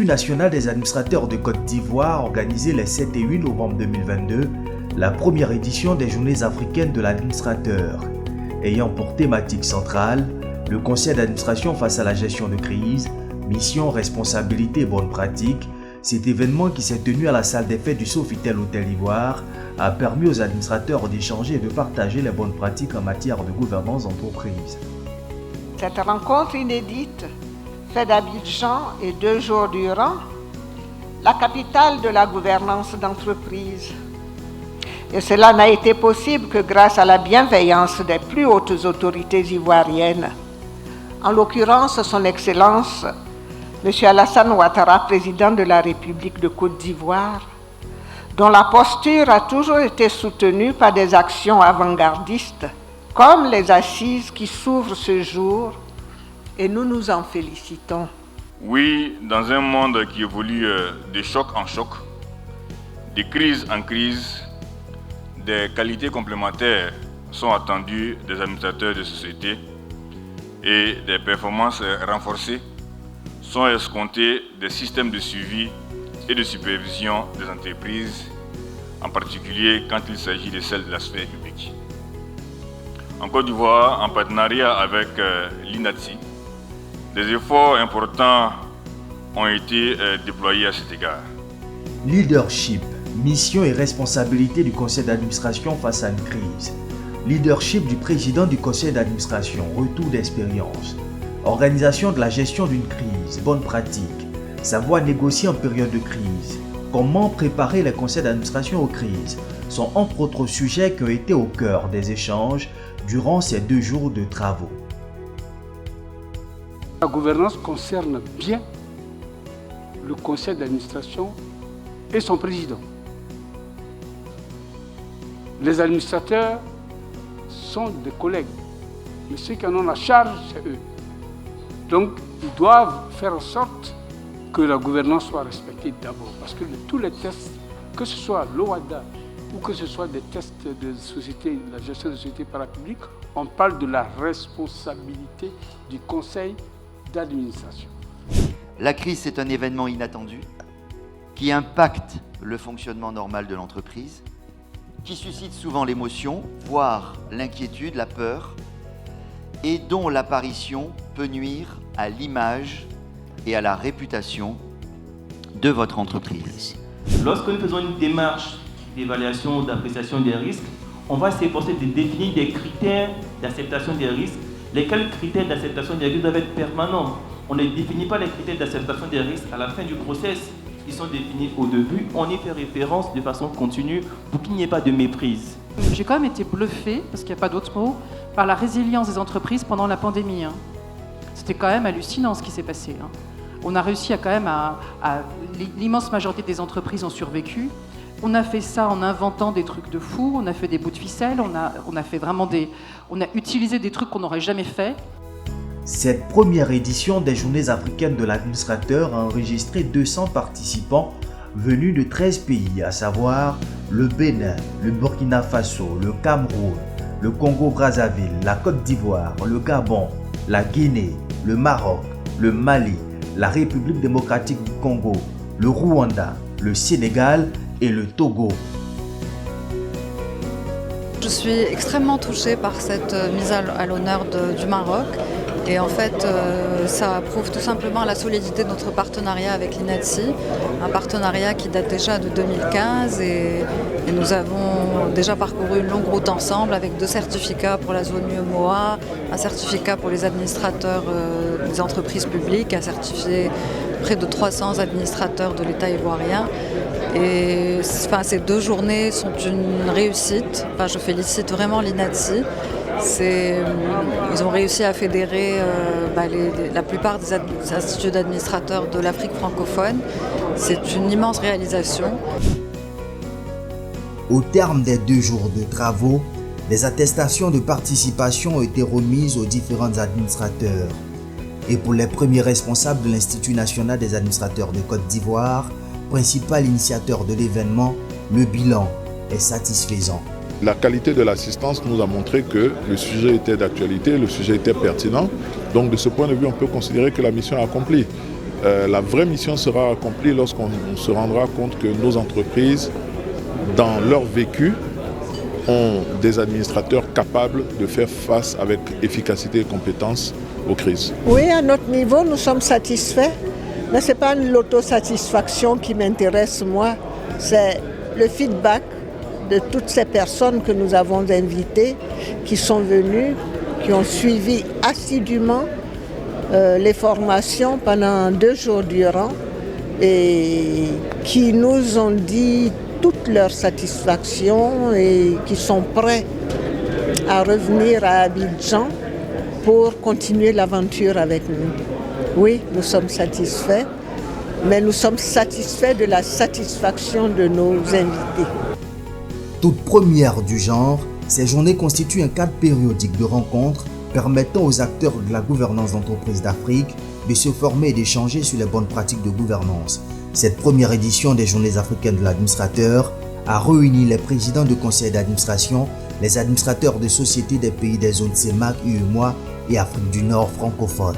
national des administrateurs de Côte d'Ivoire organisait les 7 et 8 novembre 2022 la première édition des Journées africaines de l'administrateur, ayant pour thématique centrale le conseil d'administration face à la gestion de crise, mission, responsabilité et bonnes pratiques. Cet événement qui s'est tenu à la salle des fêtes du Sofitel Hôtel Ivoire a permis aux administrateurs d'échanger et de partager les bonnes pratiques en matière de gouvernance d'entreprise. Cette rencontre inédite fait d'Abidjan et 2 jours durant la capitale de la gouvernance d'entreprise. Et cela n'a été possible que grâce à la bienveillance des plus hautes autorités ivoiriennes. En l'occurrence, son Excellence, M. Alassane Ouattara, président de la République de Côte d'Ivoire, dont la posture a toujours été soutenue par des actions avant-gardistes, comme les assises qui s'ouvrent ce jour, et nous nous en félicitons. Oui, dans un monde qui évolue de choc en choc, de crise en crise, des qualités complémentaires sont attendues des administrateurs de société et des performances renforcées sont escomptées des systèmes de suivi et de supervision des entreprises, en particulier quand il s'agit de celles de la sphère publique. En Côte d'Ivoire, en partenariat avec l'INATSI, des efforts importants ont été déployés à cet égard. Leadership, mission et responsabilité du conseil d'administration face à une crise. Leadership du président du conseil d'administration, retour d'expérience. Organisation de la gestion d'une crise, bonne pratique. Savoir négocier en période de crise. Comment préparer les conseils d'administration aux crises sont entre autres sujets qui ont été au cœur des échanges durant ces 2 jours de travaux. La gouvernance concerne bien le conseil d'administration et son président. Les administrateurs sont des collègues, mais ceux qui en ont la charge, c'est eux. Donc, ils doivent faire en sorte que la gouvernance soit respectée d'abord. Parce que tous les tests, que ce soit l'OADA ou que ce soit des tests de société, de la gestion de société parapublique, on parle de la responsabilité du conseil d'administration. La crise, c'est un événement inattendu qui impacte le fonctionnement normal de l'entreprise, qui suscite souvent l'émotion, voire l'inquiétude, la peur, et dont l'apparition peut nuire à l'image et à la réputation de votre entreprise. Lorsque nous faisons une démarche d'évaluation ou d'appréciation des risques, on va s'efforcer de définir des critères d'acceptation des risques. Lesquels critères d'acceptation des risques doivent être permanents. On ne définit pas les critères d'acceptation des risques à la fin du process. Ils sont définis au début, on y fait référence de façon continue pour qu'il n'y ait pas de méprise. J'ai quand même été bluffée, parce qu'il n'y a pas d'autre mot, par la résilience des entreprises pendant la pandémie. C'était quand même hallucinant ce qui s'est passé. On a réussi l'immense majorité des entreprises ont survécu. On a fait ça en inventant des trucs de fou, on a fait des bouts de ficelle, on a utilisé des trucs qu'on n'aurait jamais fait. Cette première édition des Journées africaines de l'administrateur a enregistré 200 participants venus de 13 pays, à savoir le Bénin, le Burkina Faso, le Cameroun, le Congo-Brazzaville, la Côte d'Ivoire, le Gabon, la Guinée, le Maroc, le Mali, la République démocratique du Congo, le Rwanda, le Sénégal et le Togo. Je suis extrêmement touchée par cette mise à l'honneur du Maroc. Et en fait, ça prouve tout simplement la solidité de notre partenariat avec l'INATSI, un partenariat qui date déjà de 2015 et nous avons déjà parcouru une longue route ensemble avec 2 certificats pour la zone UEMOA, un certificat pour les administrateurs des entreprises publiques, a certifié près de 300 administrateurs de l'État ivoirien. Et ces 2 journées sont une réussite. Je félicite vraiment l'INATSI. Ils ont réussi à fédérer la plupart des instituts d'administrateurs de l'Afrique francophone. C'est une immense réalisation. Au terme des 2 jours de travaux, des attestations de participation ont été remises aux différents administrateurs. Et pour les premiers responsables de l'Institut national des administrateurs de Côte d'Ivoire, principal initiateur de l'événement, le bilan est satisfaisant. La qualité de l'assistance nous a montré que le sujet était d'actualité, le sujet était pertinent. Donc de ce point de vue, on peut considérer que la mission est accomplie. La vraie mission sera accomplie lorsqu'on se rendra compte que nos entreprises, dans leur vécu, ont des administrateurs capables de faire face avec efficacité et compétence aux crises. Oui, à notre niveau, nous sommes satisfaits, mais ce n'est pas l'autosatisfaction qui m'intéresse, moi, c'est le feedback de toutes ces personnes que nous avons invitées, qui sont venues, qui ont suivi assidûment les formations pendant 2 jours durant et qui nous ont dit toute leur satisfaction et qui sont prêts à revenir à Abidjan pour continuer l'aventure avec nous. Oui, nous sommes satisfaits, mais nous sommes satisfaits de la satisfaction de nos invités. Toute première du genre, ces journées constituent un cadre périodique de rencontres permettant aux acteurs de la gouvernance d'entreprises d'Afrique de se former et d'échanger sur les bonnes pratiques de gouvernance. Cette première édition des Journées africaines de l'administrateur a réuni les présidents de conseils d'administration, les administrateurs de sociétés des pays des zones CEMAC, UEMOA et Afrique du Nord francophone.